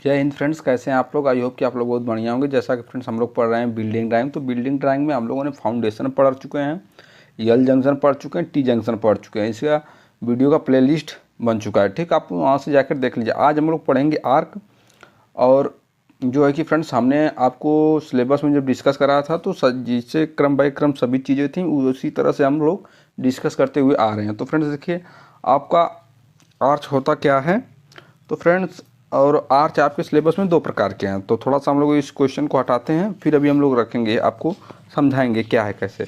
जय हिंद फ्रेंड्स, कैसे हैं आप लोग। आई होप कि आप लोग बहुत बढ़िया होंगे। जैसा कि फ्रेंड्स हम लोग पढ़ रहे हैं बिल्डिंग ड्राइंग, तो बिल्डिंग ड्राइंग में हम लोगों ने फाउंडेशन पढ़ चुके हैं, यल जंक्शन पढ़ चुके हैं, टी जंक्शन पढ़ चुके हैं। इसका वीडियो का प्लेलिस्ट बन चुका है, ठीक। आप वहाँ से जाकर देख लीजिए। आज हम लोग पढ़ेंगे आर्क। और जो है कि फ्रेंड्स हमने आपको सिलेबस में जब डिस्कस कराया था तो जिससे क्रम बाय क्रम सभी चीज़ें थी उसी तरह से हम लोग डिस्कस करते हुए आ रहे हैं। तो फ्रेंड्स देखिए, आपका आर्च होता क्या है। तो फ्रेंड्स, और आर्च आपके सिलेबस में दो प्रकार के हैं। तो थोड़ा सा हम लोग इस क्वेश्चन को हटाते हैं, फिर अभी हम लोग रखेंगे, आपको समझाएंगे क्या है कैसे।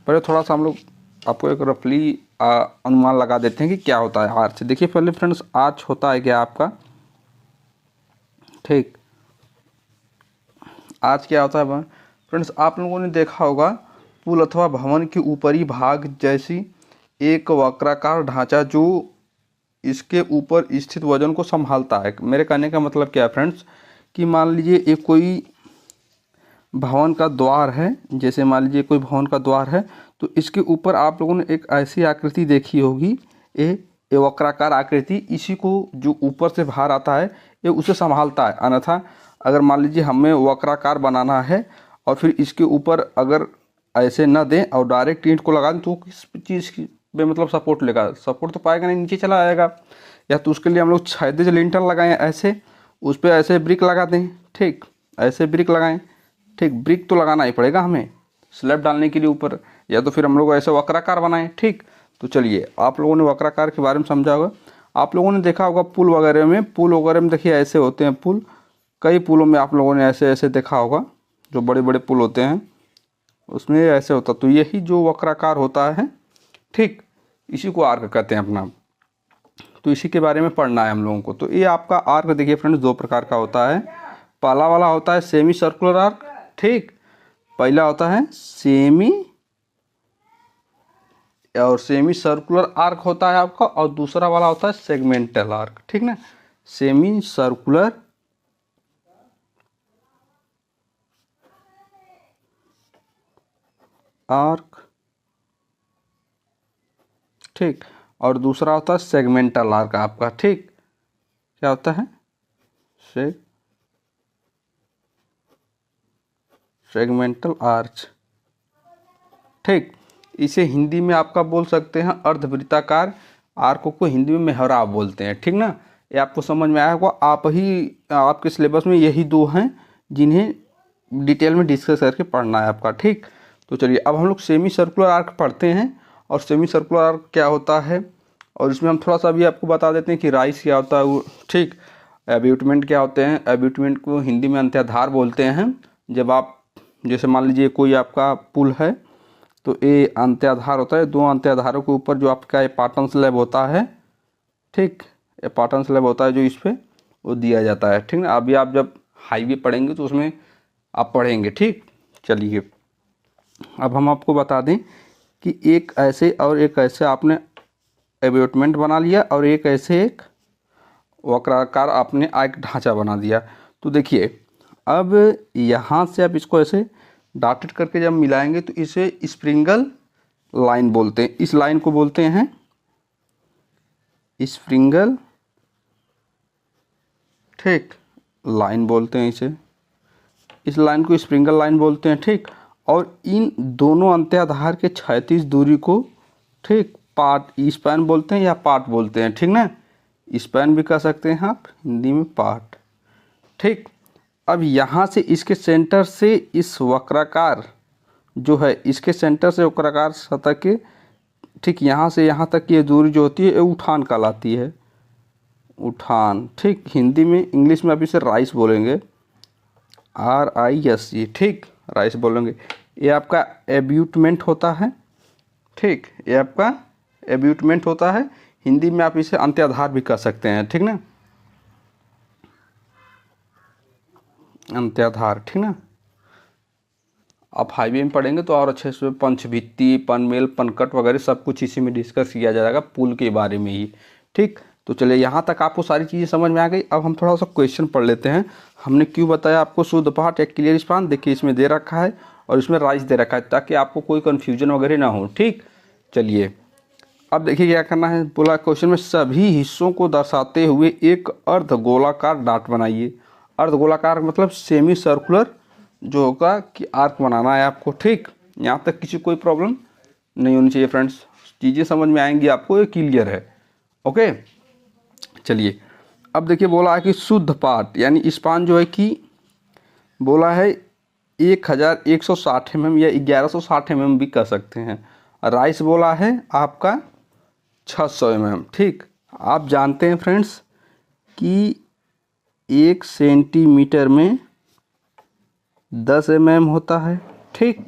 पहले थोड़ा सा हम लोग आपको एक रफली अनुमान लगा देते हैं कि क्या होता है आर्च। देखिए पहले फ्रेंड्स, आर्च होता है क्या आपका, ठीक। आर्च क्या होता है फ्रेंड्स, आप लोगों ने देखा होगा पुल अथवा भवन के ऊपरी भाग जैसी एक वक्राकार ढांचा जो इसके ऊपर स्थित वजन को संभालता है। मेरे कहने का मतलब क्या है फ्रेंड्स, कि मान लीजिए एक कोई भवन का द्वार है, जैसे मान लीजिए कोई भवन का द्वार है, तो इसके ऊपर आप लोगों ने एक ऐसी आकृति देखी होगी, ये वक्राकार आकृति, इसी को जो ऊपर से बाहर आता है ये उसे संभालता है। अन्यथा अगर मान लीजिए हमें वक्राकार बनाना है और फिर इसके ऊपर अगर ऐसे न दें और डायरेक्ट ईंट को लगा दें तो किस चीज़ की पे मतलब सपोर्ट लेगा, सपोर्ट तो पाएगा नहीं, नीचे चला आएगा। या तो उसके लिए हम लोग छेदज लिंटर लगाएं, ऐसे उस पर ऐसे ब्रिक लगा दें, ठीक, ऐसे ब्रिक लगाएं, ठीक। ब्रिक तो लगाना ही पड़ेगा हमें स्लैब डालने के लिए ऊपर, या तो फिर हम लोग ऐसे वक्राकार बनाएं, ठीक। तो चलिए, आप लोगों ने वक्राकार के बारे में समझा होगा। आप लोगों ने देखा होगा पुल वगैरह में देखिए ऐसे होते हैं पुल। कई पुलों में आप लोगों ने ऐसे ऐसे देखा होगा, जो बड़े बड़े पुल होते हैं उसमें ऐसे होता। तो यही जो वक्राकार होता है, ठीक, इसी को आर्क कहते हैं अपना। तो इसी के बारे में पढ़ना है हम लोगों को। तो ये आपका आर्क देखिए फ्रेंड्स दो प्रकार का होता है। पहला वाला होता है सेमी सर्कुलर आर्क, ठीक। पहला होता है सेमी सर्कुलर आर्क होता है आपका, और दूसरा वाला होता है सेगमेंटल आर्क, ठीक ना। सेमी सर्कुलर आर्क, ठीक, और दूसरा होता है सेगमेंटल आर्क आपका, ठीक। क्या होता है सेगमेंटल आर्च, ठीक। इसे हिंदी में आपका बोल सकते हैं अर्धवृत्ताकार आर्क को हिंदी में मेहराब बोलते हैं, ठीक ना। ये आपको समझ में आया होगा। आपके सिलेबस में यही दो हैं जिन्हें डिटेल में डिस्कस करके पढ़ना है आपका, ठीक। तो चलिए अब हम लोग सेमी सर्कुलर आर्क पढ़ते हैं। और सेमी सर्कुलर आर्क क्या होता है, और इसमें हम थोड़ा सा भी आपको बता देते हैं कि राइस क्या होता है वो, ठीक। एब्यूटमेंट क्या होते हैं, एब्यूटमेंट को हिंदी में अंत्याधार बोलते हैं। जब आप जैसे मान लीजिए कोई आपका पुल है तो ये अंत्याधार होता है, दो अंत्याधारों के ऊपर जो आपका ये पाटन स्लैब होता है, ठीक, ये पाटन स्लैब होता है जो इस पर वो दिया जाता है, ठीक ना। अभी आप जब हाईवे पढ़ेंगे तो उसमें आप पढ़ेंगे, ठीक। चलिए अब हम आपको बता दें कि एक ऐसे और एक ऐसे आपने एब्यूटमेंट बना लिया, और एक ऐसे एक वक्राकार आपने एक ढांचा बना दिया। तो देखिए अब यहाँ से आप इसको ऐसे डॉटेड करके जब मिलाएंगे तो इसे स्प्रिंगल लाइन बोलते हैं। इस लाइन को बोलते हैं स्प्रिंगल, ठीक, लाइन बोलते हैं इसे। इस लाइन को स्प्रिंगल लाइन बोलते हैं, ठीक। और इन दोनों अंत्याधार के क्षैतिज दूरी को, ठीक, पार्ट स्पैन बोलते हैं या पार्ट बोलते हैं, ठीक ना। स्पैन भी कह सकते हैं आप हिंदी में, पार्ट, ठीक। अब यहाँ से इसके सेंटर से इस वक्राकार जो है, इसके सेंटर से वक्राकार सतह के, ठीक, यहाँ से यहाँ तक की ये दूरी जो होती है ये उठान कहलाती है, उठान, ठीक। हिंदी में, इंग्लिश में आप इसे राइस बोलेंगे, RISE, ठीक, राइस बोलेंगे। ये आपका एब्यूटमेंट होता है, ठीक, ये आपका एब्यूटमेंट होता है। हिंदी में आप इसे अंत्याधार भी कह सकते हैं, ठीक ना, अंत्याधार, ठीक ना। आप हाईवे में पढ़ेंगे तो और अच्छे से पंचभित्ति, पनमेल, पनकट वगैरह सब कुछ इसी में डिस्कस किया जाएगा, पुल के बारे में ही, ठीक। तो चलिए यहाँ तक आपको सारी चीज़ें समझ में आ गई। अब हम थोड़ा सा क्वेश्चन पढ़ लेते हैं। हमने क्यों बताया आपको शुद्ध पाठ या क्लियर स्पान, देखिए इसमें दे रखा है और इसमें राइस दे रखा है ताकि आपको कोई कन्फ्यूजन वगैरह ना हो, ठीक। चलिए अब देखिए क्या करना है, बोला क्वेश्चन में सभी हिस्सों को दर्शाते हुए एक अर्ध गोलाकार डाट बनाइए। अर्धगोलाकार मतलब सेमी सर्कुलर जो होगा कि आर्क बनाना है आपको। ठीक, यहाँ तक किसी कोई प्रॉब्लम नहीं होनी चाहिए फ्रेंड्स, चीज़ें समझ में आएंगी आपको, ये क्लियर है। ओके, चलिए अब देखिए बोला है कि शुद्ध पाट यानी स्पान जो है कि बोला है 1160 mm या 1160 mm भी कर सकते हैं। राइस बोला है आपका 600 mm। ठीक, आप जानते हैं फ्रेंड्स कि 1 सेंटीमीटर में 10 mm होता है। ठीक,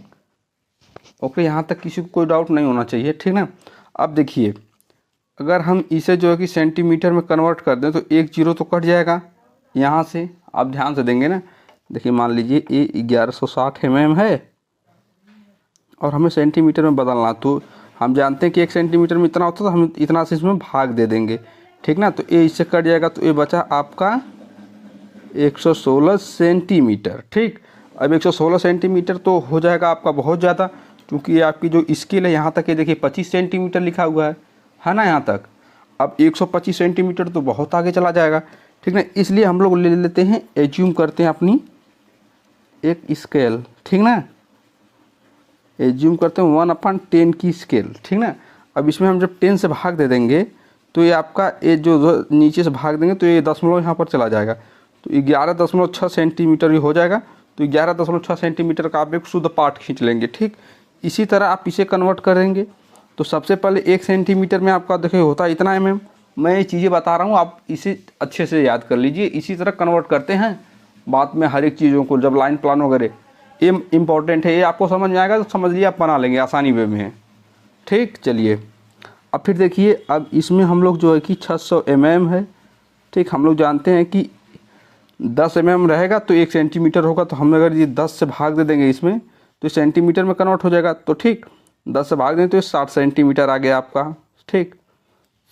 ओके, यहाँ तक किसी को कोई डाउट नहीं होना चाहिए। ठीक ना। अब देखिए अगर हम इसे जो है कि सेंटीमीटर में कन्वर्ट कर दें तो एक जीरो तो कट जाएगा यहाँ से, आप ध्यान से देंगे ना। देखिए मान लीजिए ये 1160 mm है और हमें सेंटीमीटर में बदलना, तो हम जानते हैं कि 1 सेंटीमीटर में इतना होता है, तो हम इतना से इसमें भाग दे देंगे। ठीक ना, तो ये इससे कट जाएगा, तो ये बचा आपका 116 सेंटीमीटर। ठीक, अब 116 सेंटीमीटर तो हो जाएगा आपका बहुत ज़्यादा, क्योंकि ये आपकी जो स्केल है यहाँ तक ये देखिए 25 सेंटीमीटर लिखा हुआ है ना यहाँ तक। अब 125 सेंटीमीटर तो बहुत आगे चला जाएगा। ठीक ना, इसलिए हम लोग ले लेते हैं, एज्यूम करते हैं अपनी एक स्केल। ठीक ना, एज्यूम करते हैं 1/10 की स्केल। ठीक ना, अब इसमें हम जब 10 से भाग दे देंगे तो ये आपका ये जो नीचे से भाग देंगे तो ये दशमलव यहाँ पर चला जाएगा, तो 11.6 सेंटीमीटर ही हो जाएगा। तो 11.6 सेंटीमीटर का आप एक शुद्ध पार्ट खींच लेंगे। ठीक, इसी तरह आप इसे कन्वर्ट करेंगे तो सबसे पहले 1 सेंटीमीटर में आपका देखिए होता है इतना mm। मैं ये चीज़ें बता रहा हूँ, आप इसे अच्छे से याद कर लीजिए। इसी तरह कन्वर्ट करते हैं बाद में हर एक चीज़ों को, जब लाइन प्लान वगैरह, ये इम्पॉर्टेंट है, ये आपको समझ में आएगा तो समझ लिए आप बना लेंगे आसानी वे में। ठीक, चलिए अब फिर देखिए, अब इसमें हम लोग जो है कि 600 mm है। ठीक, हम लोग जानते हैं कि 10 mm रहेगा तो 1 सेंटीमीटर होगा, तो हम अगर ये 10 से भाग दे देंगे इसमें तो सेंटीमीटर में कन्वर्ट हो जाएगा। तो ठीक, 10 से भाग दें तो ये 60 सेंटीमीटर आ गया आपका। ठीक,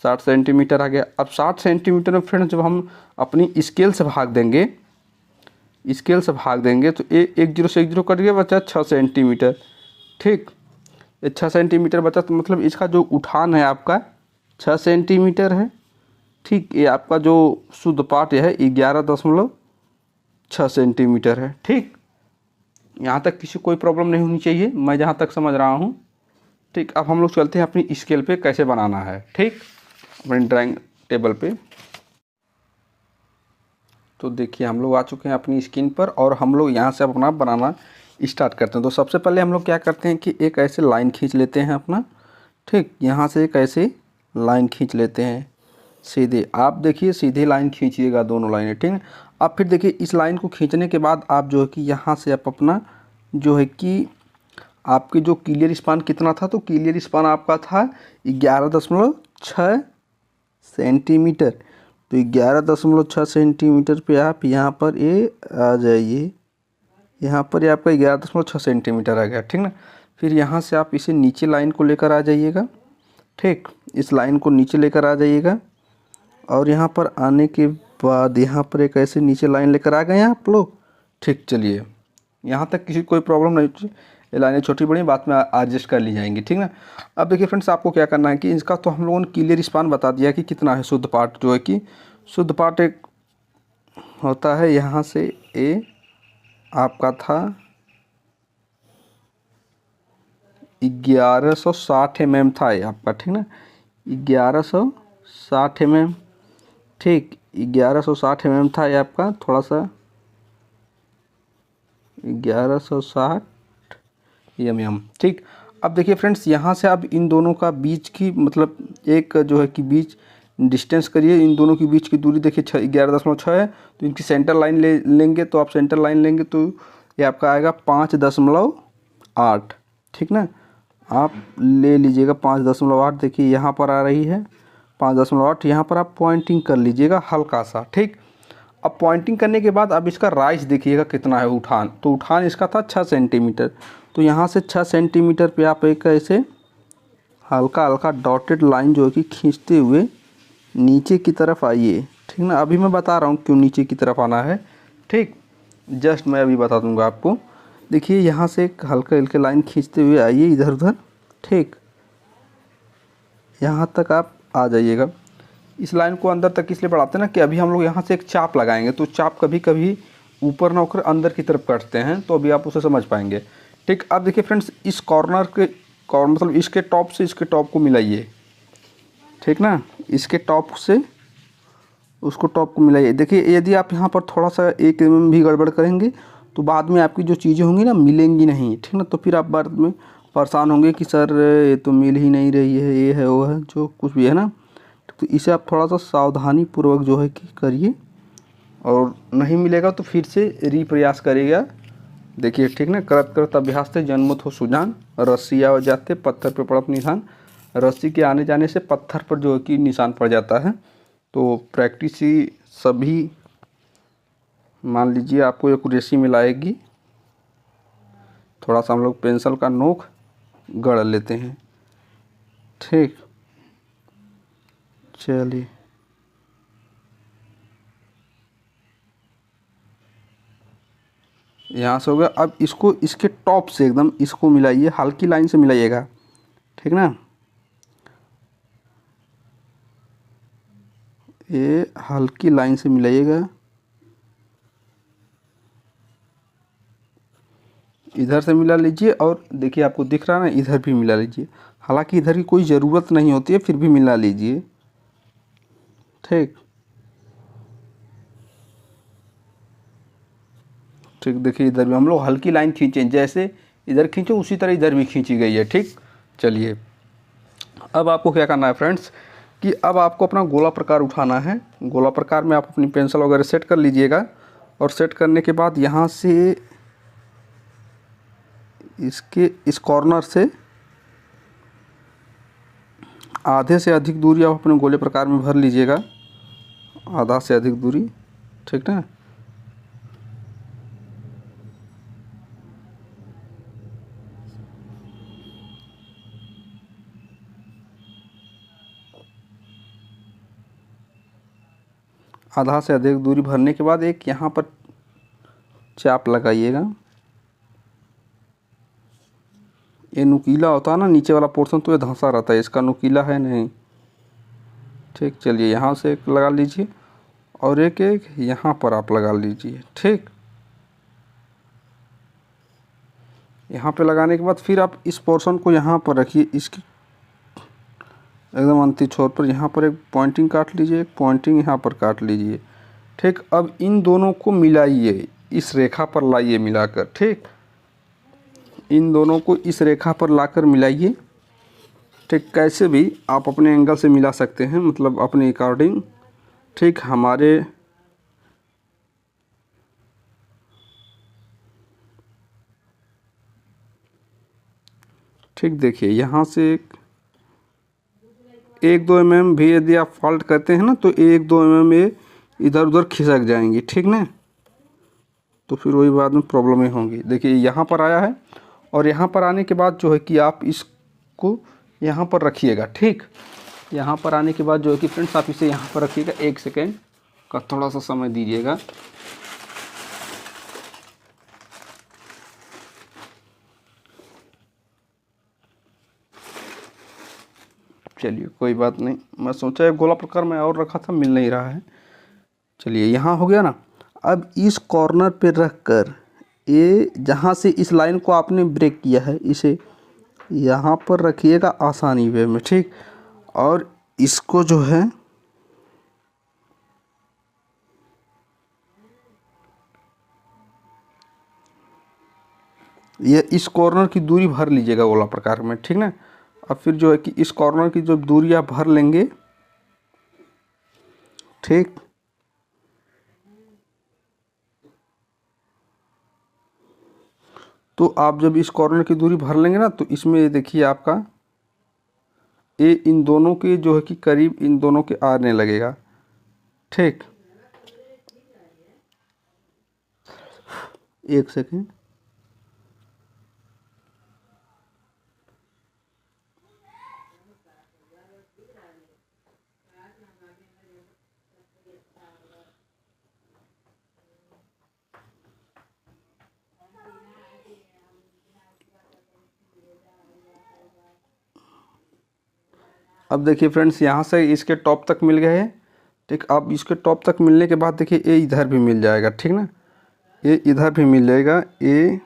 60 सेंटीमीटर आ गया। अब 60 सेंटीमीटर में फ्रेंड्स जब हम अपनी स्केल से भाग देंगे, स्केल से भाग देंगे तो ये 1 जीरो से 1 जीरो कट गया, बचा 6 सेंटीमीटर। ठीक, ये 6 सेंटीमीटर बचा, तो मतलब इसका जो उठान है आपका 6 सेंटीमीटर है। ठीक, ये आपका जो शुद्ध पाट है 11.6 सेंटीमीटर है। ठीक, यहाँ तक किसी कोई प्रॉब्लम नहीं होनी चाहिए, मैं जहाँ तक समझ रहा हूँ। ठीक, अब हम लोग चलते हैं अपनी स्केल पे कैसे बनाना है। ठीक, अपने ड्राइंग टेबल पे। तो देखिए हम लोग आ चुके हैं अपनी स्क्रीन पर और हम लोग यहाँ से अपना बनाना स्टार्ट करते हैं। तो सबसे पहले हम लोग क्या करते हैं कि एक ऐसे लाइन खींच लेते हैं अपना। ठीक, यहाँ से एक ऐसे लाइन खींच लेते हैं सीधे। आप देखिए सीधे लाइन खींचिएगा दोनों लाइनें। ठीक है, अब फिर देखिए इस लाइन को खींचने के बाद आप जो है कि यहाँ से आप अपना जो है कि आपके जो क्लियर स्पान कितना था, तो क्लियर स्पान आपका था 11.6 सेंटीमीटर। तो 11.6 सेंटीमीटर पे आप यहाँ पर ये आ जाइए, यहाँ पर ये आपका 11.6 सेंटीमीटर आ गया। ठीक ना, फिर यहाँ से आप इसे नीचे लाइन को लेकर आ जाइएगा। ठीक, इस लाइन को नीचे लेकर आ जाइएगा और यहाँ पर आने के बाद यहाँ पर एक ऐसे नीचे लाइन लेकर आ गए आप लोग। ठीक, चलिए यहाँ तक किसी कोई प्रॉब्लम नहीं होती, ये लाइनें छोटी बड़ी बाद में एडजस्ट कर ली जाएंगी। ठीक ना, अब देखिए फ्रेंड्स आपको क्या करना है कि इसका तो हम लोगों ने क्लियर स्पान बता दिया कि कितना है शुद्ध पार्ट, जो है कि शुद्ध पार्ट एक होता है यहाँ से ए आपका था 1160 mm था ये आपका। ठीक ना, 1160 mm। ठीक, 1160 mm था ये आपका, थोड़ा सा 1160 mm। ठीक, अब देखिए फ्रेंड्स यहाँ से आप इन दोनों का बीच की मतलब एक जो है कि बीच डिस्टेंस करिए, इन दोनों के बीच की दूरी देखिए 11.6 है, तो इनकी सेंटर लाइन लेंगे तो आप सेंटर लाइन लेंगे तो ये आपका आएगा 5.8। ठीक ना, आप ले लीजिएगा 5.8। देखिए यहाँ पर आ रही है 5.8, यहाँ पर आप पॉइंटिंग कर लीजिएगा हल्का सा। ठीक, अब पॉइंटिंग करने के बाद अब इसका राइज देखिएगा कितना है उठान, तो उठान इसका था 6 सेंटीमीटर। तो यहाँ से 6 सेंटीमीटर पे आप एक ऐसे हल्का हल्का डॉटेड लाइन जो है कि खींचते हुए नीचे की तरफ आइए। ठीक ना, अभी मैं बता रहा हूँ क्यों नीचे की तरफ आना है। ठीक, जस्ट मैं अभी बता दूंगा आपको। देखिए यहाँ से एक हल्का हल्के लाइन खींचते हुए आइए इधर उधर। ठीक, यहाँ तक आप आ जाइएगा। इस लाइन को अंदर तक इसलिए बढ़ाते हैं ना कि अभी हम लोग यहाँ से एक चाप लगाएंगे, तो चाप कभी कभी ऊपर ना होकर अंदर की तरफ कटते हैं, तो अभी आप उसे समझ पाएंगे। ठीक, अब देखिए फ्रेंड्स, इस कॉर्नर के मतलब इसके टॉप से इसके टॉप को मिलाइए, ठीक ना, इसके टॉप से उसको टॉप को मिलाइए। देखिए यदि आप यहाँ पर थोड़ा सा 1 mm भी गड़बड़ करेंगे तो बाद में आपकी जो चीज़ें होंगी ना मिलेंगी नहीं, ठीक ना, तो फिर आप बाद में परेशान होंगे कि सर ये तो मिल ही नहीं रही है, ये है वो है, जो कुछ भी है ना। तो इसे आप थोड़ा सा सावधानी पूर्वक जो है कि करिए, और नहीं मिलेगा तो फिर से रिप्रयास करिएगा। देखिए ठीक ना, करत करत अभ्यास से जन्मत हो सुजान, रस्सी आ जाते पत्थर पे पड़त निशान। रस्सी के आने जाने से पत्थर पर जो है कि निशान पड़ जाता है। तो प्रैक्टिस ही सभी, मान लीजिए आपको एक्यूरेसी में लाएगी। थोड़ा सा हम लोग पेंसिल का नोक गड़ लेते हैं, ठीक, चलिए यहाँ से हो गया। अब इसको इसके टॉप से एकदम इसको मिलाइए, हल्की लाइन से मिलाइएगा, ठीक ना, ये हल्की लाइन से मिलाइएगा। इधर से मिला लीजिए, और देखिए आपको दिख रहा है ना, इधर भी मिला लीजिए। हालांकि इधर की कोई ज़रूरत नहीं होती है, फिर भी मिला लीजिए, ठीक ठीक। देखिए इधर भी हम लोग हल्की लाइन खींचें, जैसे इधर खींचो उसी तरह इधर भी खींची गई है, ठीक। चलिए अब आपको क्या करना है फ्रेंड्स, कि अब आपको अपना गोला प्रकार उठाना है। गोला प्रकार में आप अपनी पेंसिल वगैरह सेट कर लीजिएगा, और सेट करने के बाद यहाँ से इसके इस कॉर्नर से आधे से अधिक दूरी आप अपने गोले प्रकार में भर लीजिएगा, आधा से अधिक दूरी, ठीक ना। आधा से अधिक दूरी भरने के बाद एक यहाँ पर चाप लगाइएगा। ये नुकीला होता है ना नीचे वाला पोर्शन, तो ये धंसा रहता है, इसका नुकीला है नहीं, ठीक। चलिए यहाँ से एक लगा लीजिए, और एक एक यहाँ पर आप लगा लीजिए, ठीक। यहाँ पे लगाने के बाद फिर आप इस पोर्शन को यहाँ पर रखिए, इसकी एकदम अंतिम छोर पर यहाँ पर एक पॉइंटिंग काट लीजिए, एक पॉइंटिंग यहाँ पर काट लीजिए, ठीक। अब इन दोनों को मिलाइए, इस रेखा पर लाइए मिलाकर, ठीक। इन दोनों को इस रेखा पर लाकर मिलाइए, ठीक। कैसे भी आप अपने एंगल से मिला सकते हैं, मतलब अपने अकॉर्डिंग, ठीक। हमारे ठीक, देखिए यहाँ से एक 2 mm भी यदि आप फॉल्ट करते हैं ना, तो 1-2 mm ये इधर उधर खिसक जाएंगी, ठीक ना, तो फिर वही बाद में प्रॉब्लमें होंगी। देखिए यहाँ पर आया है, और यहाँ पर आने के बाद जो है कि आप इसको यहाँ पर रखिएगा, ठीक। यहाँ पर आने के बाद जो है कि फ्रेंड्स आप इसे यहाँ पर रखिएगा, 1 सेकेंड का थोड़ा सा समय दीजिएगा। चलिए कोई बात नहीं, मैं सोचा गोला प्रकार में और रखा था, मिल नहीं रहा है। चलिए यहाँ हो गया ना। अब इस कॉर्नर पे रख कर ये जहाँ से इस लाइन को आपने ब्रेक किया है, इसे यहाँ पर रखिएगा आसानी वे में, ठीक। और इसको जो है ये इस कॉर्नर की दूरी भर लीजिएगा गोला प्रकार में, ठीक ना। अब फिर जो है कि इस कॉर्नर की जो दूरी आप भर लेंगे, ठीक। तो आप जब इस कॉर्नर की दूरी भर लेंगे ना, तो इसमें देखिए आपका ये इन दोनों के जो है कि करीब इन दोनों के आने लगेगा, ठीक। 1 सेकेंड, अब देखिए फ्रेंड्स, यहाँ से इसके टॉप तक मिल गए हैं। ठीक, अब इसके टॉप तक मिलने के बाद देखिए ये इधर भी मिल जाएगा। ठीक ना, ये इधर भी मिल जाएगा ये।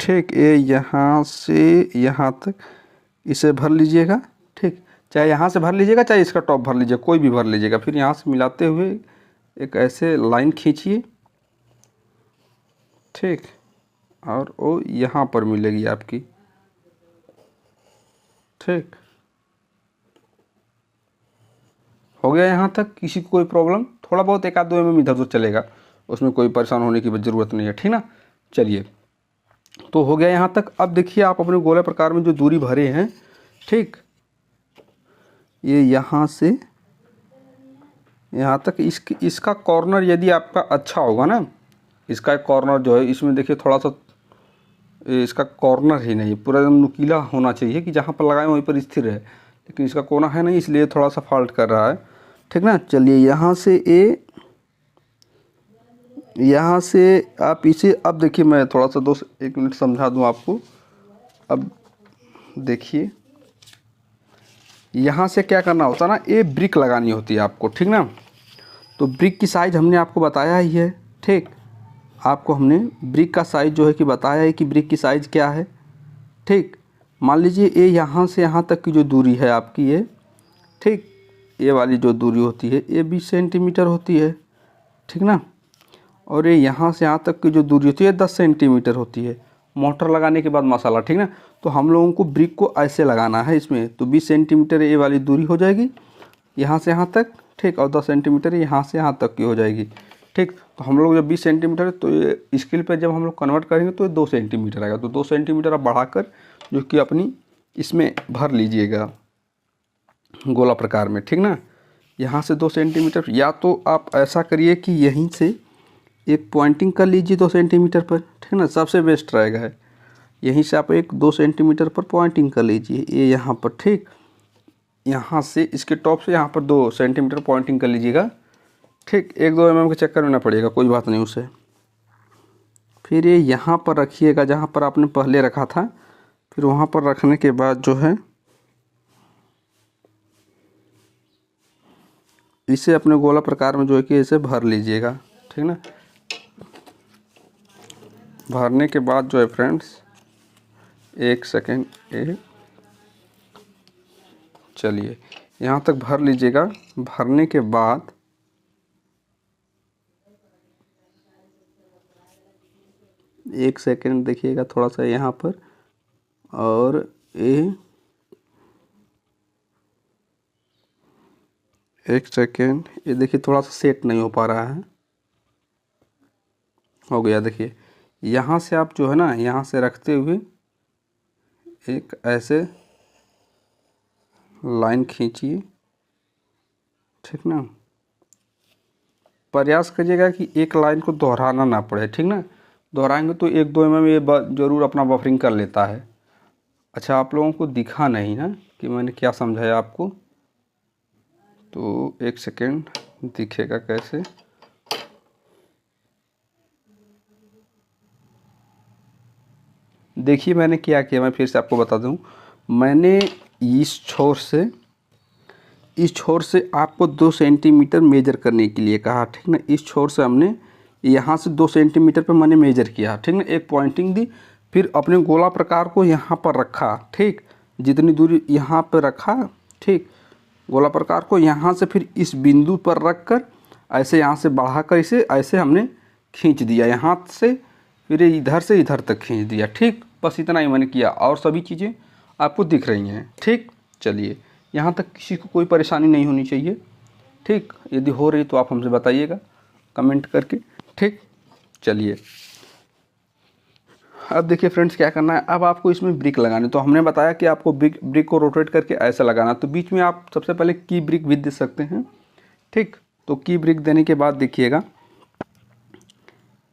ठीक, ये यहाँ से यहाँ तक इसे भर लीजिएगा। ठीक, चाहे यहाँ से भर लीजिएगा, चाहे इसका टॉप भर लीजिएगा, कोई भी भर लीजिएगा। फिर यहाँ से मिलाते हुए एक ऐसे लाइन खींचिए। ठीक, और वो यहाँ पर मिलेगी आपकी। ठीक, हो गया यहाँ तक। किसी को कोई प्रॉब्लम, थोड़ा बहुत एक आध 2 mm इधर उधर चलेगा, उसमें कोई परेशान होने की ज़रूरत नहीं है। ठीक ना, चलिए, तो हो गया यहाँ तक। अब देखिए आप अपने गोला प्रकार में जो दूरी भरे हैं, ठीक, ये यहाँ से यहाँ तक इसका कॉर्नर यदि आपका अच्छा होगा ना, इसका कॉर्नर जो है इसमें देखिए थोड़ा सा इसका कॉर्नर ही नहीं, पूरा एकदम नुकीला होना चाहिए कि जहाँ पर लगाएं वहीं पर स्थिर है, लेकिन इसका कोना है नहीं, इसलिए थोड़ा सा फॉल्ट कर रहा है। ठीक ना, चलिए यहाँ से यहाँ से आप इसे, अब देखिए मैं थोड़ा सा 1 मिनट समझा दूँ आपको। अब देखिए यहाँ से क्या करना होता है ना, ये ब्रिक लगानी होती है आपको। ठीक ना, तो ब्रिक की साइज़ हमने आपको बताया ही है। ठीक, आपको हमने ब्रिक का साइज़ जो है कि बताया है कि ब्रिक की साइज़ क्या है। ठीक, मान लीजिए ये यहाँ से यहाँ तक की जो दूरी है आपकी ये, ठीक, ये वाली जो दूरी होती है ये 20 सेंटीमीटर होती है। ठीक ना, और ये यहाँ से यहाँ तक की जो दूरी होती है 10 सेंटीमीटर होती है, मोटर लगाने के बाद मसाला। ठीक ना, तो हम लोगों को ब्रिक को ऐसे लगाना है इसमें, तो 20 सेंटीमीटर ये वाली दूरी हो जाएगी यहाँ से यहाँ तक। ठीक, और 10 सेंटीमीटर यहाँ से यहाँ तक की हो जाएगी। ठीक, तो हम लोग जब 20 सेंटीमीटर, तो ये स्केल पे जब हम लोग कन्वर्ट करेंगे तो 2 सेंटीमीटर आएगा। तो 2 सेंटीमीटर आप बढ़ाकर जो कि अपनी इसमें भर लीजिएगा गोला प्रकार में। ठीक ना, यहाँ से 2 सेंटीमीटर, या तो आप ऐसा करिए कि यहीं से एक पॉइंटिंग कर लीजिए 2 सेंटीमीटर पर। ठीक ना, सबसे बेस्ट रहेगा है, यहीं से आप एक 2 सेंटीमीटर पर पॉइंटिंग कर लीजिए, ये यहाँ पर। ठीक, यहाँ से इसके टॉप से यहाँ पर 2 सेंटीमीटर पॉइंटिंग कर लीजिएगा। ठीक, 1-2 mm के चक्कर में ना पड़ेगा, कोई बात नहीं उसे। फिर ये यहाँ पर रखिएगा जहाँ पर आपने पहले रखा था। फिर वहाँ पर रखने के बाद जो है इसे अपने गोला प्रकार में जो है कि इसे भर लीजिएगा। ठीक ना, भरने के बाद जो है फ्रेंड्स, 1 सेकेंड, चलिए यहाँ तक भर लीजिएगा। भरने के बाद एक सेकेंड देखिएगा थोड़ा सा यहाँ पर, और एक सेकेंड, ये देखिए थोड़ा सा सेट नहीं हो पा रहा है। हो गया, देखिए यहाँ से आप जो है ना, यहाँ से रखते हुए एक ऐसे लाइन खींचिए। ठीक ना, प्रयास करिएगा कि एक लाइन को दोहराना ना पड़े। ठीक ना, दोहराएंगे तो 1-2 mm ये ज़रूर अपना बफरिंग कर लेता है। अच्छा, आप लोगों को दिखा नहीं ना कि मैंने क्या समझाया आपको, तो 1 सेकेंड, दिखेगा कैसे। देखिए मैंने क्या किया, मैं फिर से आपको बता दूं। मैंने इस छोर से आपको 2 सेंटीमीटर मेजर करने के लिए कहा। ठीक ना, इस छोर से हमने यहाँ से 2 सेंटीमीटर पे मैंने मेजर किया। ठीक ना, एक पॉइंटिंग दी, फिर अपने गोला प्रकार को यहाँ पर रखा। ठीक, जितनी दूरी यहाँ पर रखा, ठीक, गोला प्रकार को यहाँ से फिर इस बिंदु पर रख कर ऐसे यहाँ से बढ़ाकर इसे ऐसे हमने खींच दिया यहाँ से, फिर इधर से इधर तक खींच दिया। ठीक, बस इतना ही मैंने किया, और सभी चीज़ें आपको दिख रही हैं। ठीक, चलिए यहाँ तक किसी को कोई परेशानी नहीं होनी चाहिए। ठीक, यदि हो रही तो आप हमसे बताइएगा कमेंट करके। ठीक, चलिए अब देखिए फ्रेंड्स क्या करना है। अब आपको इसमें ब्रिक लगानी, तो हमने बताया कि आपको ब्रिक को रोटेट करके ऐसा लगाना, तो बीच में आप सबसे पहले की ब्रिक भी दे सकते हैं। ठीक, तो की ब्रिक देने के बाद देखिएगा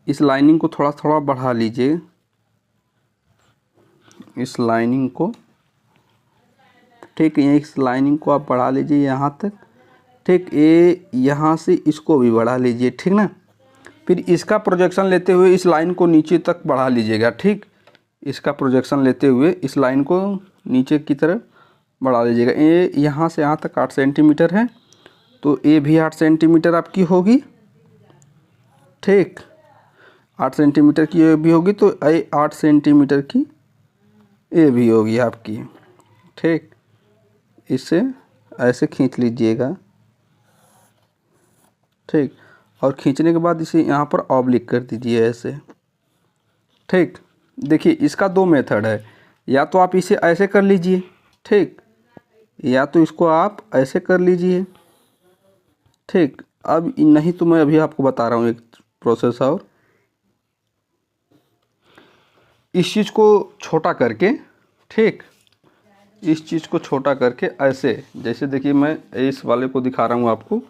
इस लाइनिंग को थोड़ा थोड़ा बढ़ा लीजिए, इस लाइनिंग को। ठीक, ये इस लाइनिंग को आप बढ़ा लीजिए यहाँ तक। ठीक, ये यहाँ से इसको भी बढ़ा लीजिए। ठीक ना, फिर इसका प्रोजेक्शन लेते हुए इस लाइन को नीचे तक बढ़ा लीजिएगा। ठीक, इसका प्रोजेक्शन लेते हुए इस लाइन को नीचे की तरफ बढ़ा लीजिएगा। ये यहाँ से यहाँ तक 8 सेंटीमीटर है, तो ये भी 8 सेंटीमीटर आपकी होगी। ठीक, 8 सेंटीमीटर की ये भी होगी, तो ये 8 सेंटीमीटर की ये भी होगी आपकी। ठीक, इसे ऐसे खींच लीजिएगा। ठीक, और खींचने के बाद इसे यहाँ पर ऑब्लिक कर दीजिए ऐसे। ठीक, देखिए इसका 2 मेथड है, या तो आप इसे ऐसे कर लीजिए, ठीक, या तो इसको आप ऐसे कर लीजिए। ठीक, अब नहीं तो मैं अभी आपको बता रहा हूँ एक प्रोसेस और। इस चीज़ को छोटा करके, ठीक, इस चीज़ को छोटा करके ऐसे, जैसे देखिए मैं इस वाले को दिखा रहा हूँ आपको,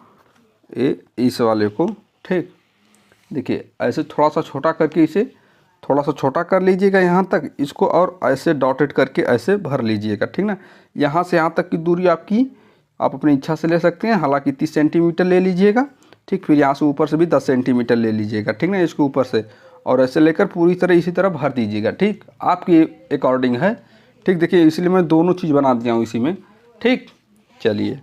ये इस वाले को। ठीक, देखिए ऐसे थोड़ा सा छोटा करके इसे थोड़ा सा छोटा कर लीजिएगा यहाँ तक इसको, और ऐसे डॉटेड करके ऐसे भर लीजिएगा। ठीक ना, यहाँ से यहाँ तक की दूरी आपकी आप अपनी इच्छा से ले सकते हैं, हालांकि 30 सेंटीमीटर ले लीजिएगा। ठीक, फिर यहाँ से ऊपर से भी 10 सेंटीमीटर ले लीजिएगा। ठीक ना, इसके ऊपर से, और ऐसे लेकर पूरी तरह इसी तरह भर दीजिएगा। ठीक, आपके अकॉर्डिंग है। ठीक, देखिए इसलिए मैं दोनों चीज़ बना दिया हूँ इसी में। ठीक, चलिए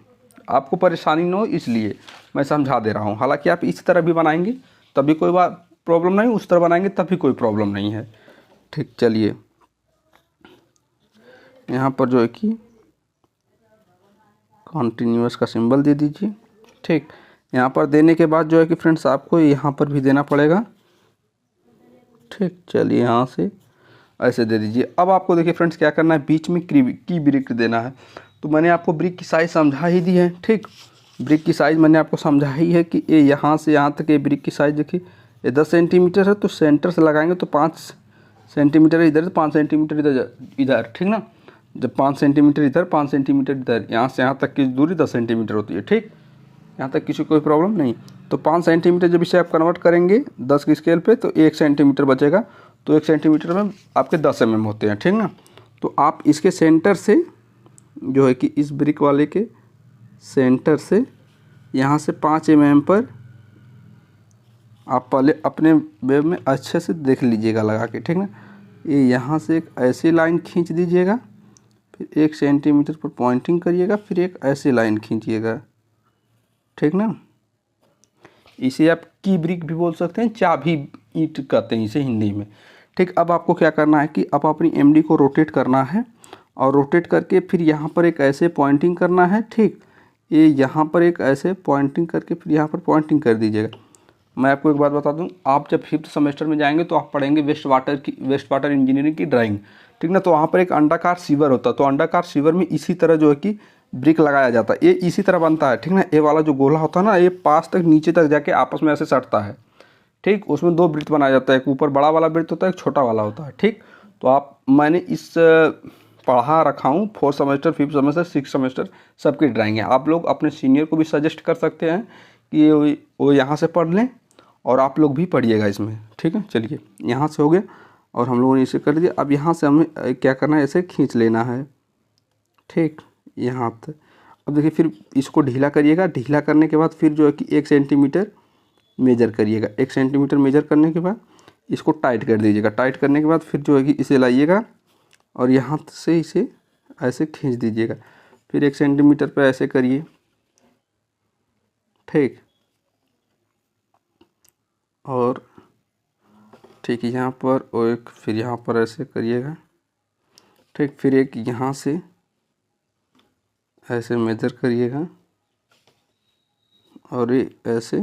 आपको परेशानी न हो इसलिए मैं समझा दे रहा हूँ। हालांकि आप इस तरह भी बनाएंगे तभी कोई बात प्रॉब्लम नहीं, उस तरह बनाएंगे तभी कोई प्रॉब्लम नहीं है। ठीक, चलिए यहाँ पर जो है कि कॉन्टिन्यूअस का सिंबल दे दीजिए। ठीक, यहाँ पर देने के बाद जो है कि फ्रेंड्स आपको यहाँ पर भी देना पड़ेगा। ठीक, चलिए यहाँ से ऐसे दे दीजिए। अब आपको देखिए फ्रेंड्स क्या करना है, बीच में की ब्रिक देना है। तो मैंने आपको ब्रिक की साइज़ समझा ही दी है। ठीक, ब्रिक की साइज़ मैंने आपको समझा ही है कि ये यहाँ से यहाँ तक ये ब्रिक की साइज़ देखिए, ये 10 सेंटीमीटर है, तो सेंटर से लगाएंगे तो 5 सेंटीमीटर इधर, 5 सेंटीमीटर इधर। ठीक ना, जब 5 सेंटीमीटर इधर, 5 सेंटीमीटर इधर, यहाँ से यहाँ तक की दूरी 10 सेंटीमीटर होती है। ठीक, यहाँ तक किसी कोई प्रॉब्लम नहीं। तो 5 सेंटीमीटर जब इसे आप कन्वर्ट करेंगे 10 की स्केल पे, तो 1 सेंटीमीटर बचेगा। तो 1 सेंटीमीटर में आपके 10 mm होते हैं। ठीक ना, तो आप इसके सेंटर से जो है कि इस ब्रिक वाले के सेंटर से यहाँ से 5 mm पर आप पहले अपने वेब में अच्छे से देख लीजिएगा लगा के। ठीक ना, ये यहाँ से एक ऐसी लाइन खींच दीजिएगा, फिर 1 सेंटीमीटर पर पॉइंटिंग करिएगा, फिर एक ऐसी लाइन खींचिएगा। ठीक ना, इसे आप की ब्रिक भी बोल सकते हैं, चाबी ईंट कहते हैं इसे हिंदी में। ठीक, अब आपको क्या करना है कि अब अपनी एमडी को रोटेट करना है, और रोटेट करके फिर यहाँ पर एक ऐसे पॉइंटिंग करना है। ठीक, ये यहाँ पर एक ऐसे पॉइंटिंग करके फिर यहाँ पर पॉइंटिंग कर दीजिएगा। मैं आपको एक बात बता दूं, आप जब 5th सेमेस्टर में जाएंगे तो आप पढ़ेंगे वेस्ट वाटर इंजीनियरिंग की ड्राइंग। ठीक ना, तो वहाँ पर एक अंडाकार सीवर होता है, तो अंडाकार सीवर में इसी तरह जो है कि ब्रिक लगाया जाता है। ये इसी तरह बनता है। ठीक ना, ये वाला जो गोला होता है ना, ये पास तक नीचे तक जाके आपस में ऐसे सटता है। ठीक, उसमें 2 वृत्त बनाया जाता है, एक ऊपर बड़ा वाला वृत्त होता है, एक छोटा वाला होता है। ठीक, तो आप मैंने इस पढ़ा रखा हूँ 4th semester, 5th semester, 6th semester सबकी ड्राइंग है। आप लोग अपने सीनियर को भी सजेस्ट कर सकते हैं कि वो यहाँ से पढ़ लें, और आप लोग भी पढ़िएगा इसमें। ठीक है, चलिए यहाँ से हो गया और हम लोगों ने इसे कर दिया। अब यहाँ से हमें क्या करना है, ऐसे खींच लेना है। ठीक, यहाँ तक। अब देखिए फिर इसको ढीला करिएगा, ढीला करने के बाद फिर जो है कि 1 सेंटीमीटर मेजर करिएगा। 1 सेंटीमीटर मेजर करने के बाद इसको टाइट कर दीजिएगा। टाइट करने के बाद फिर जो है कि इसे लाइएगा और यहाँ से इसे ऐसे खींच दीजिएगा। फिर 1 सेंटीमीटर पे ऐसे करिए। ठीक, और ठीक है यहाँ पर, और एक फिर यहाँ पर ऐसे करिएगा। ठीक, फिर एक यहाँ से ऐसे मेजर करिएगा और ये ऐसे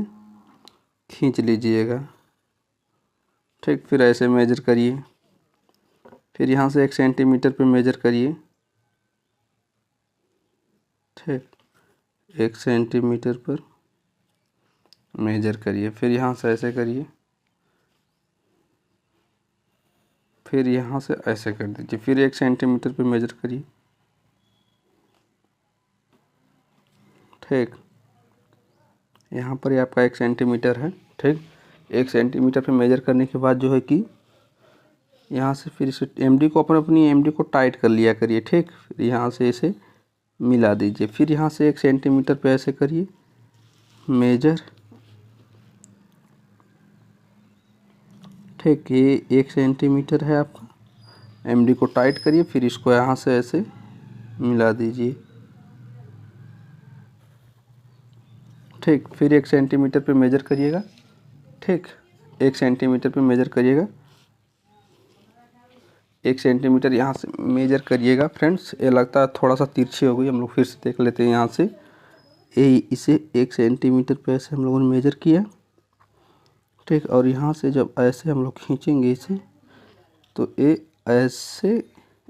खींच लीजिएगा। ठीक, फिर ऐसे मेजर करिए, फिर यहाँ से 1 सेंटीमीटर पे मेजर करिए। ठीक, 1 सेंटीमीटर पर मेजर करिए, फिर यहाँ से ऐसे करिए, फिर यहाँ से ऐसे कर दीजिए, फिर 1 सेंटीमीटर पे मेजर करिए। ठीक, यहाँ पर ही आपका 1 सेंटीमीटर है। ठीक, 1 सेंटीमीटर पे मेजर करने के बाद जो है कि यहाँ से फिर इसे एमडी को अपनी एमडी को टाइट कर लिया करिए। ठीक, फिर यहाँ से इसे मिला दीजिए, फिर यहाँ से 1 सेंटीमीटर पे ऐसे करिए मेजर। ठीक, ये 1 सेंटीमीटर है आपका। एमडी को टाइट करिए, फिर इसको यहाँ से ऐसे मिला दीजिए। ठीक, फिर 1 सेंटीमीटर पे मेजर करिएगा। ठीक, 1 सेंटीमीटर पे मेजर करिएगा। 1 सेंटीमीटर यहाँ से मेजर करिएगा। फ्रेंड्स, ये लगता है थोड़ा सा तिरछी हो गई, हम लोग फिर से देख लेते हैं यहाँ से। ये इसे 1 सेंटीमीटर पे ऐसे हम लोगों ने मेजर किया। ठीक, और यहाँ से जब ऐसे हम लोग खींचेंगे इसे, तो ये ऐसे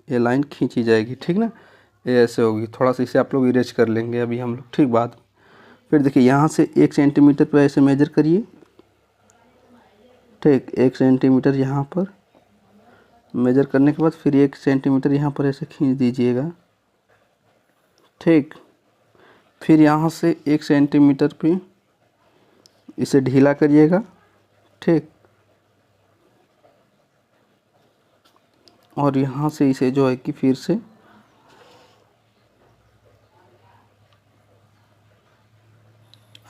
ये लाइन खींची जाएगी। ठीक ना, ये ऐसे होगी। थोड़ा सा इसे आप लोग इरेज कर लेंगे अभी हम लोग, ठीक, बाद में। फिर देखिए यहाँ से 1 सेंटीमीटर पे ऐसे मेजर करिए। ठीक, 1 सेंटीमीटर यहाँ पर मेजर करने के बाद फिर 1 सेंटीमीटर यहाँ पर ऐसे खींच दीजिएगा। ठीक, फिर यहाँ से 1 सेंटीमीटर पे इसे ढीला करिएगा। ठीक, और यहाँ से इसे जो है कि फिर से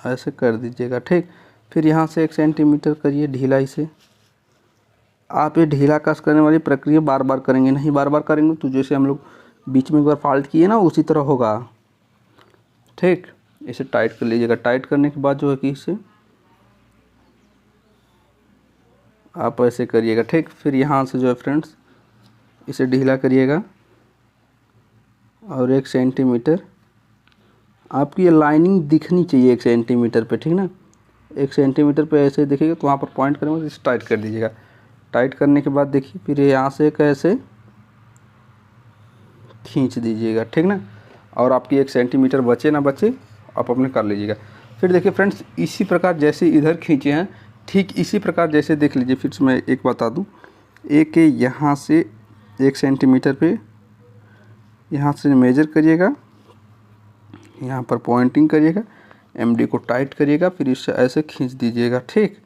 ऐसे कर दीजिएगा। ठीक, फिर यहाँ से 1 सेंटीमीटर करिए ढीला इसे। आप ये ढीला कस करने वाली प्रक्रिया बार बार करेंगे, नहीं बार बार करेंगे तो जैसे हम लोग बीच में एक बार फाल्ट किए ना, उसी तरह होगा। ठीक, इसे टाइट कर लीजिएगा। टाइट करने के बाद जो है कि इसे आप ऐसे करिएगा। ठीक, फिर यहाँ से जो है फ्रेंड्स इसे ढीला करिएगा और 1 सेंटीमीटर आपकी ये लाइनिंग दिखनी चाहिए 1 सेंटीमीटर पे। ठीक ना, 1 सेंटीमीटर पे ऐसे देखिएगा तो वहाँ पर पॉइंट करेंगे तो इसे टाइट कर दीजिएगा। टाइट करने के बाद देखिए फिर यहाँ से कैसे खींच दीजिएगा। ठीक ना, और आपकी 1 सेंटीमीटर बचे ना बचे आप अपने कर लीजिएगा। फिर देखिए फ्रेंड्स, इसी प्रकार जैसे इधर खींचे हैं, ठीक इसी प्रकार जैसे देख लीजिए। फिर से मैं एक बता दूं, एक यहाँ से 1 सेंटीमीटर पे यहाँ से मेजर करिएगा, यहाँ पर पॉइंटिंग करिएगा, एमडी को टाइट करिएगा, फिर इससे ऐसे खींच दीजिएगा। ठीक,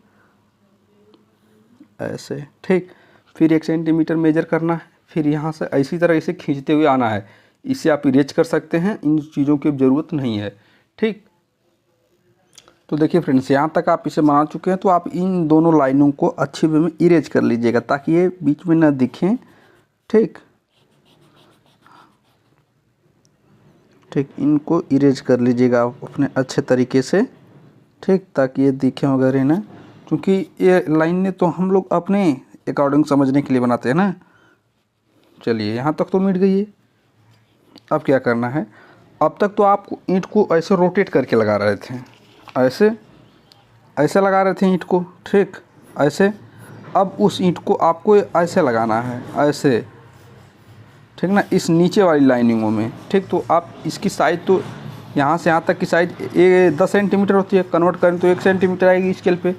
ऐसे। ठीक, फिर 1 सेंटीमीटर मेजर करना है, फिर यहाँ से इसी तरह इसे खींचते हुए आना है। इसे आप इरेज कर सकते हैं, इन चीज़ों की ज़रूरत नहीं है। ठीक, तो देखिए फ्रेंड्स, यहाँ तक आप इसे बना चुके हैं, तो आप इन दोनों लाइनों को अच्छे वे में इरेज कर लीजिएगा ताकि ये बीच में ना दिखें। ठीक, ठीक, इनको इरेज कर लीजिएगा आप अपने अच्छे तरीके से। ठीक, ताकि ये दिखें वगैरह ना, क्योंकि ये लाइनें तो हम लोग अपने अकॉर्डिंग समझने के लिए बनाते हैं ना। चलिए, यहाँ तक तो मिट गई है। अब क्या करना है, अब तक तो आप ईंट को ऐसे रोटेट करके लगा रहे थे, ऐसे ऐसे लगा रहे थे ईंट को। ठीक, ऐसे। अब उस ईंट को आपको ऐसे लगाना है, ऐसे। ठीक ना, इस नीचे वाली लाइनिंगों में। ठीक, तो आप इसकी साइज़ तो यहाँ से यहाँ तक की साइज़ 10 सेंटीमीटर होती है, कन्वर्ट करें तो 1 सेंटीमीटर आएगी स्केल पे।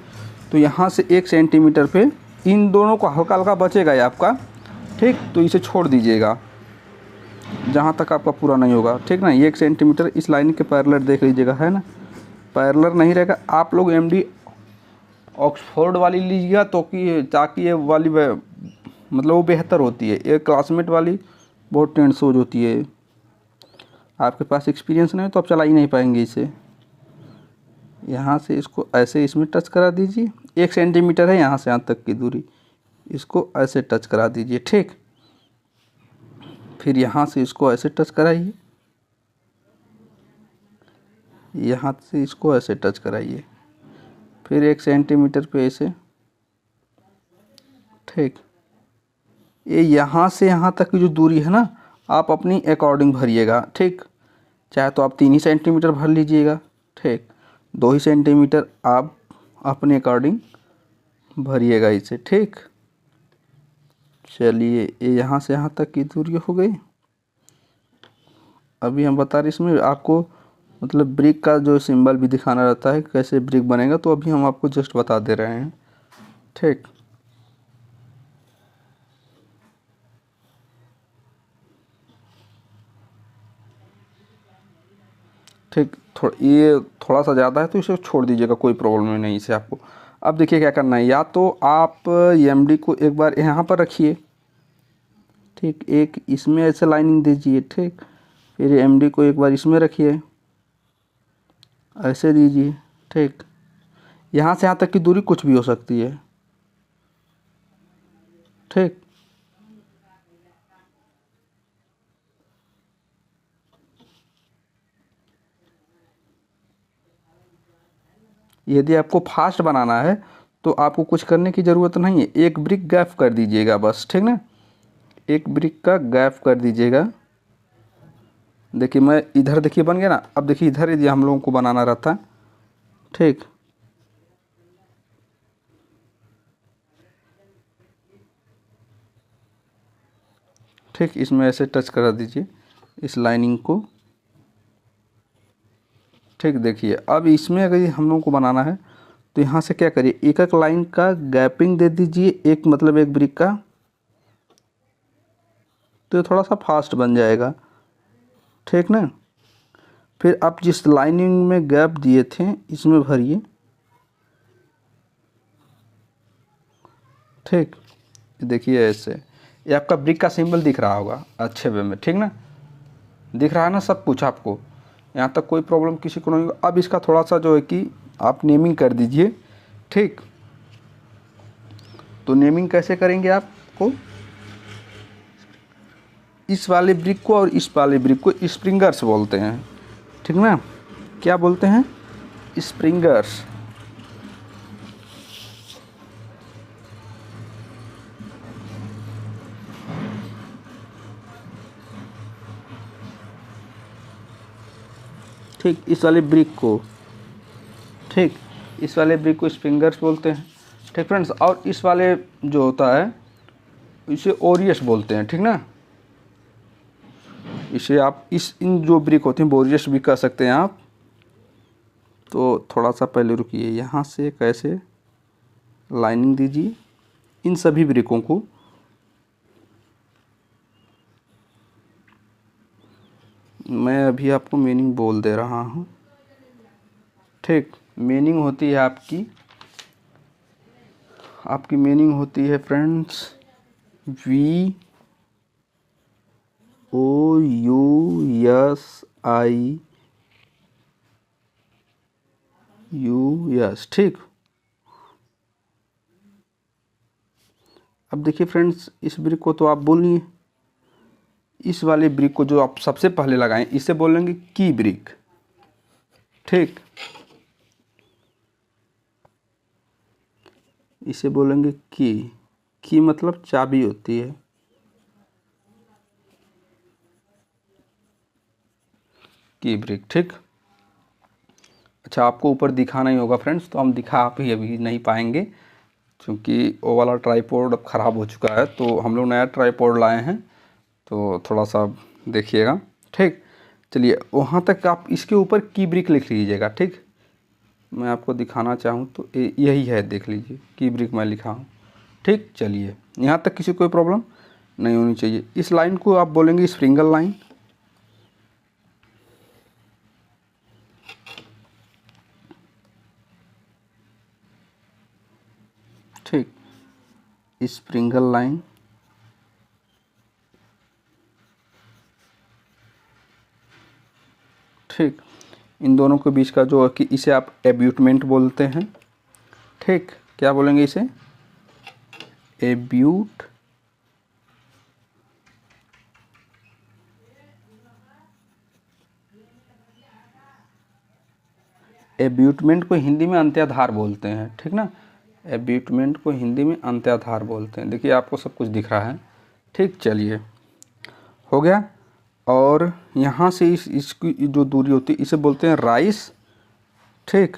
तो यहाँ से 1 सेंटीमीटर पे इन दोनों को हल्का हल्का बचेगा ये आपका। ठीक, तो इसे छोड़ दीजिएगा जहाँ तक आपका पूरा नहीं होगा। ठीक ना, ये 1 सेंटीमीटर इस लाइन के पैरेलल देख लीजिएगा, है ना। पैरेलल नहीं रहेगा, आप लोग एमडी ऑक्सफोर्ड वाली लीजिएगा तो कि ताकि ये वाली मतलब वो बेहतर होती है। ये क्लासमेट वाली बहुत टेंस हो होती है। आपके पास एक्सपीरियंस नहीं है तो आप चला ही नहीं पाएंगे इसे। यहाँ से इसको ऐसे इसमें टच करा दीजिए। 1 सेंटीमीटर है यहाँ से यहाँ तक की दूरी, इसको ऐसे टच करा दीजिए। ठीक, फिर यहाँ से इसको ऐसे टच कराइए, यहाँ से इसको ऐसे टच कराइए, फिर 1 सेंटीमीटर पे ऐसे। ठीक, ये यहाँ से यहाँ तक की जो दूरी है ना, आप अपनी अकॉर्डिंग भरिएगा। ठीक, चाहे तो आप 3 ही सेंटीमीटर भर लीजिएगा। ठीक, 2 ही सेंटीमीटर आप अपने अकॉर्डिंग भरिएगा इसे। ठीक, चलिए, ये यहाँ से यहाँ तक की दूरी हो गई। अभी हम बता रहे इसमें आपको मतलब ब्रिक का जो सिंबल भी दिखाना रहता है, कैसे ब्रिक बनेगा, तो अभी हम आपको जस्ट बता दे रहे हैं। ठीक, ठीक, ये थोड़ा सा ज़्यादा है तो इसे छोड़ दीजिएगा, कोई प्रॉब्लम नहीं इसे आपको। अब देखिए क्या करना है, या तो आप एमडी को एक बार यहाँ पर रखिए। ठीक, एक इसमें ऐसे लाइनिंग दीजिए। ठीक, फिर एमडी को एक बार इसमें रखिए, ऐसे दीजिए। ठीक, यहाँ से यहाँ तक की दूरी कुछ भी हो सकती है। ठीक, यदि आपको फास्ट बनाना है तो आपको कुछ करने की ज़रूरत नहीं है, एक ब्रिक गैप कर दीजिएगा बस, ठीक ना, एक ब्रिक का गैप कर दीजिएगा। देखिए मैं इधर, देखिए बन गया ना। अब देखिए इधर यदि हम लोगों को बनाना रहता, ठीक, ठीक, इसमें ऐसे टच करा दीजिए इस लाइनिंग को, ठीक। देखिए अब इसमें अगर हम लोगों को बनाना है तो यहाँ से क्या करिए, एक एक लाइन का गैपिंग दे दीजिए, एक मतलब एक ब्रिक का, तो ये थोड़ा सा फास्ट बन जाएगा, ठीक ना। फिर आप जिस लाइनिंग में गैप दिए थे इसमें भरिए, ठीक। देखिए ऐसे ये आपका ब्रिक का सिंबल दिख रहा होगा अच्छे वे में, ठीक ना, दिख रहा है ना सब कुछ आपको, यहाँ तक कोई प्रॉब्लम किसी को नहीं होगा। अब इसका थोड़ा सा जो है कि आप नेमिंग कर दीजिए, ठीक। तो नेमिंग कैसे करेंगे, आपको इस वाले ब्रिक को और इस वाले ब्रिक को स्प्रिंगर्स बोलते हैं, ठीक ना। क्या बोलते हैं, स्प्रिंगर्स। ठीक, इस वाले ब्रिक को, ठीक, इस वाले ब्रिक को स्प्रिंगर्स बोलते हैं, ठीक फ्रेंड्स। और इस वाले जो होता है इसे ओरियस बोलते हैं, ठीक ना। इसे आप इन जो ब्रिक होते हैं बोरियस भी कह सकते हैं आप। तो थोड़ा सा पहले रुकिए, यहाँ से कैसे लाइनिंग दीजिए इन सभी ब्रिकों को, मैं अभी आपको मीनिंग बोल दे रहा हूँ, ठीक। मीनिंग होती है आपकी मीनिंग होती है फ्रेंड्स VOUSI, ठीक। अब देखिए फ्रेंड्स इस ब्रिक को तो आप बोलिए, इस वाले ब्रिक को जो आप सबसे पहले लगाएं इसे बोलेंगे की ब्रिक, ठीक। इसे बोलेंगे की मतलब चाबी होती है, की ब्रिक, ठीक। अच्छा आपको ऊपर दिखाना ही होगा फ्रेंड्स, तो हम दिखा आप ही अभी नहीं पाएंगे क्योंकि वो वाला ट्राईपोड अब ख़राब हो चुका है, तो हम लोग नया ट्राईपोड लाए हैं, तो थोड़ा सा देखिएगा, ठीक। चलिए वहाँ तक आप इसके ऊपर की ब्रिक लिख लीजिएगा, ठीक। मैं आपको दिखाना चाहूँ तो यही है, देख लीजिए की ब्रिक मैं लिखा हूँ, ठीक। चलिए यहाँ तक किसी कोई प्रॉब्लम नहीं होनी चाहिए। इस लाइन को आप बोलेंगे स्प्रिंगल लाइन, ठीक, स्प्रिंगल लाइन, ठीक। इन दोनों के बीच का जो है कि इसे आप एब्यूटमेंट बोलते हैं, ठीक। क्या बोलेंगे इसे, एब्यूटमेंट को हिंदी में अंत्याधार बोलते हैं, ठीक ना। एब्यूटमेंट को हिंदी में अंत्याधार बोलते हैं। देखिए आपको सब कुछ दिख रहा है, ठीक। चलिए हो गया। और यहाँ से इसकी जो दूरी होती है इसे बोलते हैं राइस, ठीक।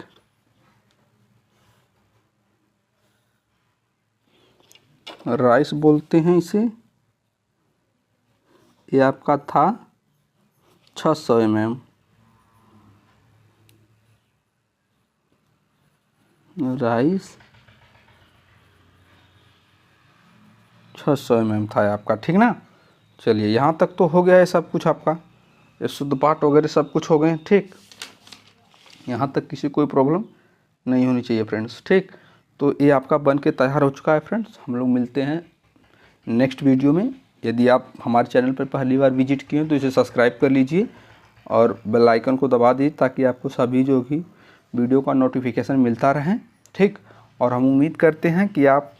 राइस बोलते हैं इसे। ये आपका था 600 mm, राइस 600 mm था आपका, ठीक ना। चलिए यहाँ तक तो हो गया है सब कुछ आपका, ये शुद्ध पाठ वगैरह सब कुछ हो गए, ठीक। यहाँ तक किसी कोई प्रॉब्लम नहीं होनी चाहिए फ्रेंड्स, ठीक। तो ये आपका बन के तैयार हो चुका है फ्रेंड्स। हम लोग मिलते हैं नेक्स्ट वीडियो में। यदि आप हमारे चैनल पर पहली बार विजिट किए हैं तो इसे सब्सक्राइब कर लीजिए और बेल आइकन को दबा दीजिए ताकि आपको सभी जो भी वीडियो का नोटिफिकेशन मिलता रहे, ठीक। और हम उम्मीद करते हैं कि आप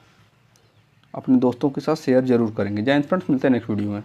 अपने दोस्तों के साथ शेयर ज़रूर करेंगे। जय हिंद फ्रेंड्स, मिलते हैं नेक्स्ट वीडियो में।